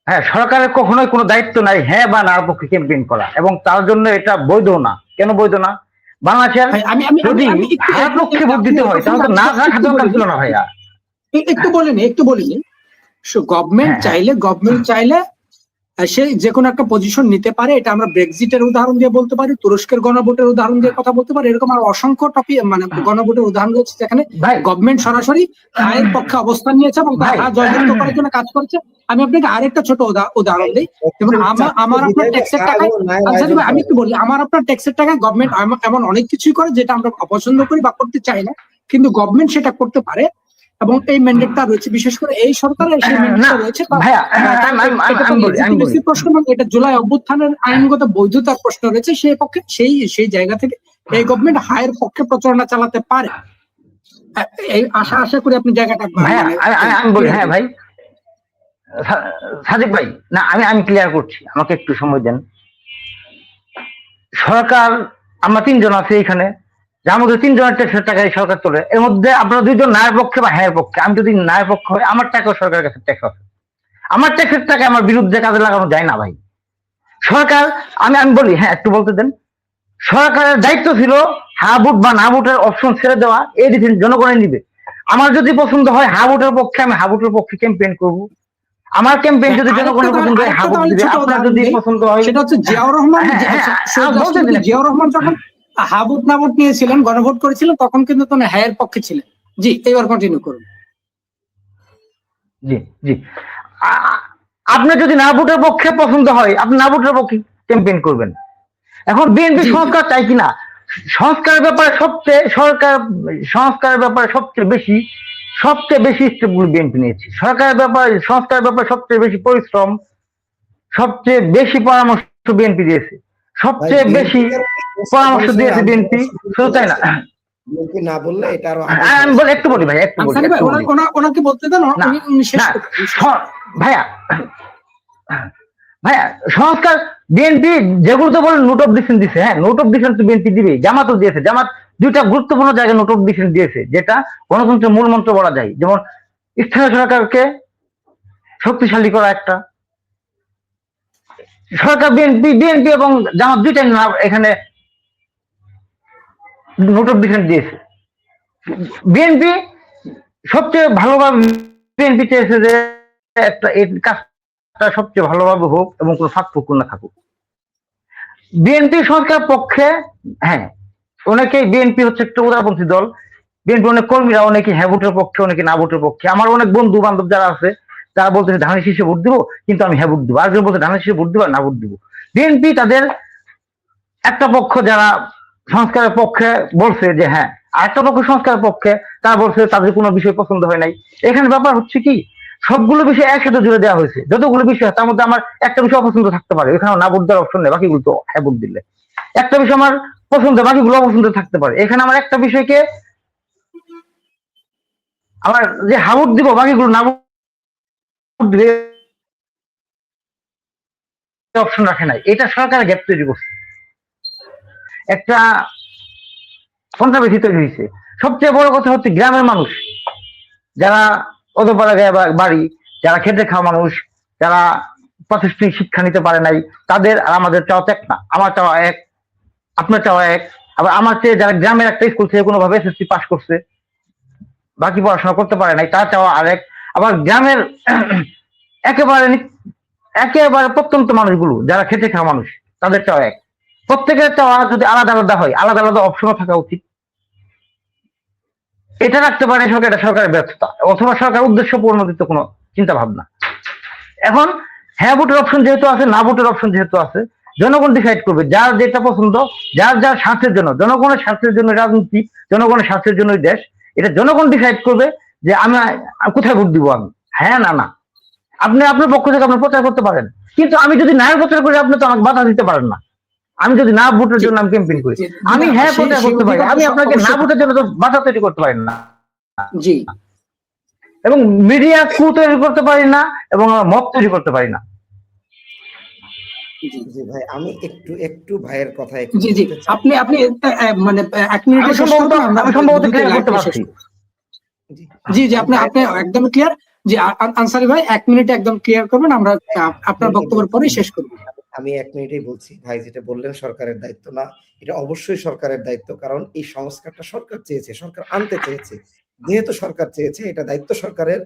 হ্যাঁ, সরকারের কখনোই কোনো দায়িত্ব নাই হ্যাঁ বা না পক্ষে ক্যাম্পেইন করা, এবং তার জন্য এটা বৈধ না। কেন বৈধ না? বাংলাদেশের যদি হ্যাঁ পক্ষে ভোট দিতে হয় তাহলে তো না রাখা দরকার ছিল না ভাইয়া। একটু বলিনি গভর্নমেন্ট চাইলে সে যে কোনো একটা পজিশন নিতে পারে। এটা আমরা ব্রেক্সিটের উদাহরণ দিয়ে বলতে পারি, তুরস্কের গণভোটের উদাহরণ দিয়ে কথা বলতে পারি। এরকম আর অসংখ্য টপিক মানে গণভোটের উদাহরণ রয়েছে যেখানে গভর্নমেন্ট সরাসরি হায়ের পক্ষে অবস্থান নিয়েছে এবং জয়যুক্ত করার জন্য কাজ করেছে। আমি আপনাকে আরেকটা ছোট উদাহরণ দিই। যেমন আমার আপনার ট্যাক্সের টাকায়, আমি একটু বলি, আমার আপনার ট্যাক্সের টাকায় গভর্নমেন্ট এমন অনেক কিছুই করে যেটা আমরা অপছন্দ করি বা করতে চাই না, কিন্তু গভর্নমেন্ট সেটা করতে পারে এবং এই ম্যান্ডেটটা রয়েছে। বিশেষ করে এই সরকারের সেই ম্যান্ডেটটা রয়েছে। প্রশ্ন, এটা জুলাই অভ্যুত্থানের আইনগত বৈধতার প্রশ্ন রয়েছে। সেই পক্ষে সেই জায়গা থেকে এই গভর্নমেন্ট হায়ের পক্ষে প্রচারণা চালাতে পারে। এই আশা করি আপনি জায়গাটা আমি বলি। হ্যাঁ ভাই সাদিক ভাই, না আমি ক্লিয়ার করছি, আমাকে একটু সময় দেন। সরকার আমরা তিনজন আছি এখানে, যার মধ্যে তিনজনের ট্যাক্সের টাকায় সরকার তোলে। এর মধ্যে আপনারা দুইজন নায়ের পক্ষে বা হ্যাঁ পক্ষে। আমি যদি নায়ের পক্ষে হয় আমার টাকাও সরকারের কাছে ট্যাক্স আছে, আমার ট্যাক্সের টাকা আমার বিরুদ্ধে কাজে লাগানো যায় না ভাই। সরকার আমি বলি, হ্যাঁ একটু বলতে দেন। সরকারের দায়িত্ব ছিল হ্যাঁ ভোট বা না ভোটের অপশন ছেড়ে দেওয়া, এই ডিসিশন জনগণই নিবে। আমার যদি পছন্দ হয় হ্যাঁ ভোটের পক্ষে, আমি হ্যাঁ ভোটের পক্ষে ক্যাম্পেইন করবো। আমার ক্যাম্পেইন যদি জনগণের পছন্দ হয় হ্যাঁ ভোট দিবে, আপনার যদি পছন্দ হয় সেটা হচ্ছে জিয়াউর রহমান। জিয়াউর রহমান যখন হ্যাঁ ভোট না ভোট নিয়েছিলেন, গণভোট করেছিলেন, তখন কিন্তু তিনি হ্যাঁ পক্ষে ছিলেন। জি, এবার কন্টিনিউ করুন। জি জি, আপনার যদি না ভোটের পক্ষে পছন্দ হয় আপনি না ভোটের পক্ষে ক্যাম্পেইন করবেন। এখন বিএনপি সংস্কার চাই কিনা, সংস্কারের ব্যাপারে সংস্কারের ব্যাপারে সবচেয়ে বেশি স্টেপগুলো বিএনপি নিয়েছে। সংস্কারের ব্যাপারে সবচেয়ে বেশি পরিশ্রম, সবচেয়ে বেশি পরামর্শ বিএনপি দিয়েছে, সবচেয়ে বেশি পরামর্শ দিয়েছে বিএনপি। শুধু তাই না, না বললে এটা আরো আমি বলি, একটু বলি ভাই, একটু বলি ওনাকে বলতে দেন। ভাইয়া সংস্কার বিএনপি যেগুলো তো বলে নোট অফ ডিসিশন দিছে, হ্যাঁ নোট অফ ডিসিশন তো বিএনপি দিবে, জামাতও দিয়েছে। জামাত দুইটা গুরুত্বপূর্ণ জায়গায় নোট অফ ডিসিশন দিয়েছে, যেটা গণতন্ত্রের মূল মন্ত্র বলা যায়। যেমন স্থানীয় সরকারকে শক্তিশালী করা একটা সরকার, বিএনপি এবং জামাত দুইটাই এখানে নোট অফ ডিসিশন দিয়েছে। বিএনপি সবচেয়ে ভালোভাবে বিএনপি চেয়েছে যে একটা কাজটা সবচেয়ে ভালোভাবে হোক এবং কোনো ফাঁক ফুক না থাকুক। বিএনপি সরকার পক্ষে, হ্যাঁ অনেকেই বিএনপি হচ্ছে একটা উদারপন্থী দল। বিএনপি অনেক কর্মীরা অনেকে হ্যাঁ ভোটের পক্ষে, অনেকে না ভোটের পক্ষে। আমার অনেক বন্ধু বান্ধব যারা আছে তারা বলতেছে ধানের শীষে ভোট দিব, কিন্তু আমি হ্যাঁ ভোট দিব। আরেকজন বলছে ধানের শীষে ভোট দিব আর না ভোট দিব। বিএনপি তাদের একটা পক্ষ যারা সংস্কারের পক্ষে বলছে যে হ্যাঁ, আরেকটা পক্ষ সংস্কারের পক্ষে তারা বলছে তাদের কোনো বিষয় পছন্দ হয় নাই। এখানে ব্যাপার হচ্ছে কি, সবগুলো বিষয় একসাথে জুড়ে দেওয়া হয়েছে। যতগুলো বিষয় তার মধ্যে আমার একটা বিষয় অপছন্দ থাকতে পারে, এখানে না ভোট দেওয়ার অপশন নেই, বাকিগুলো তো হ্যাঁ ভোট দিলে। একটা বিষয় আমার পছন্দ, বাকিগুলো অপছন্দ থাকতে পারে। এখানে আমার একটা বিষয়কে আমার যে হ্যাঁ ভোট দিব, বাকিগুলো না ভোট দিবে অপশন রাখে নাই। এটা সরকারের গ্যাপ তৈরি করছে, একটা কন্ট্রাভার্সি তৈরি হয়েছে। সবচেয়ে বড় কথা হচ্ছে গ্রামের মানুষ যারা অধপাড়া বাড়ি, যারা খেটে খাওয়া মানুষ, যারা প্রাতিষ্ঠানিক শিক্ষা নিতে পারে নাই, তাদের আর আমাদের চাওয়া এক না। আমার চাওয়া এক, আপনার চাওয়া এক। আবার আমার চেয়ে যারা গ্রামের একটা স্কুল থেকে কোনোভাবে এসএসসি পাস করছে, বাকি পড়াশোনা করতে পারে নাই, তার চাওয়া আরেক। আবার গ্রামের একেবারে প্রত্যন্ত মানুষগুলো যারা খেটে খাওয়া মানুষ, তাদের চাওয়া এক। প্রত্যেকের চাওয়া যদি আলাদা আলাদা হয়, আলাদা আলাদা অপশনও থাকা উচিত। এটা রাখতে পারে সরকার, এটা সরকারের ব্যর্থতা, অথবা সরকার উদ্দেশ্য পূর্ণোদ্দিত কোনো চিন্তা ভাবনা। এখন হ্যাঁ ভোটের অপশন যেহেতু আছে, না ভোটের অপশন যেহেতু আছে, জনগণ ডিসাইড করবে যার যেটা পছন্দ, যার স্বার্থের জন্য, জনগণের স্বার্থের জন্য রাজনীতি, জনগণের স্বার্থের জন্য দেশ। এটা জনগণ ডিসাইড করবে যে আমি কোথায় ভোট দিব। আমি হ্যাঁ না আপনি আপনার পক্ষ থেকে আপনি প্রচার করতে পারেন, কিন্তু আমি যদি না প্রচার করি আপনি তো আমাকে বাধা দিতে পারেন না। আমি যদি না ভোটের জন্য আমি ক্যাম্পেইন করি, আমি হ্যাঁ প্রচার করতে পারি, আমি আপনাকে না ভোটের জন্য তো বাধা তৈরি করতে পারি না। জি, এবং মিডিয়া কু তৈরি করতে পারি না এবং মত তৈরি করতে পারি না। জি ভাই, আমি একটু ভাইয়ের কথা জি জি, আপনি মানে 1 মিনিটের আমি সম্ভবত ক্লিয়ার করতে পারছি। জি জি, আপনি একদম ক্লিয়ার। জি আনসারি ভাই 1 মিনিটে একদম ক্লিয়ার করবেন, আমরা আপনার বক্তব্যের পরেই শেষ করব। আমি 1 মিনিটেই বলছি ভাই, যেটা বললেন সরকারের দায়িত্ব না, এটা অবশ্যই সরকারের দায়িত্ব, কারণ এই সংস্কারটা সরকার চেয়েছে, সরকার আনতে চেয়েছে, যেহেতু সরকার চেয়েছে এটা দায়িত্ব সরকারের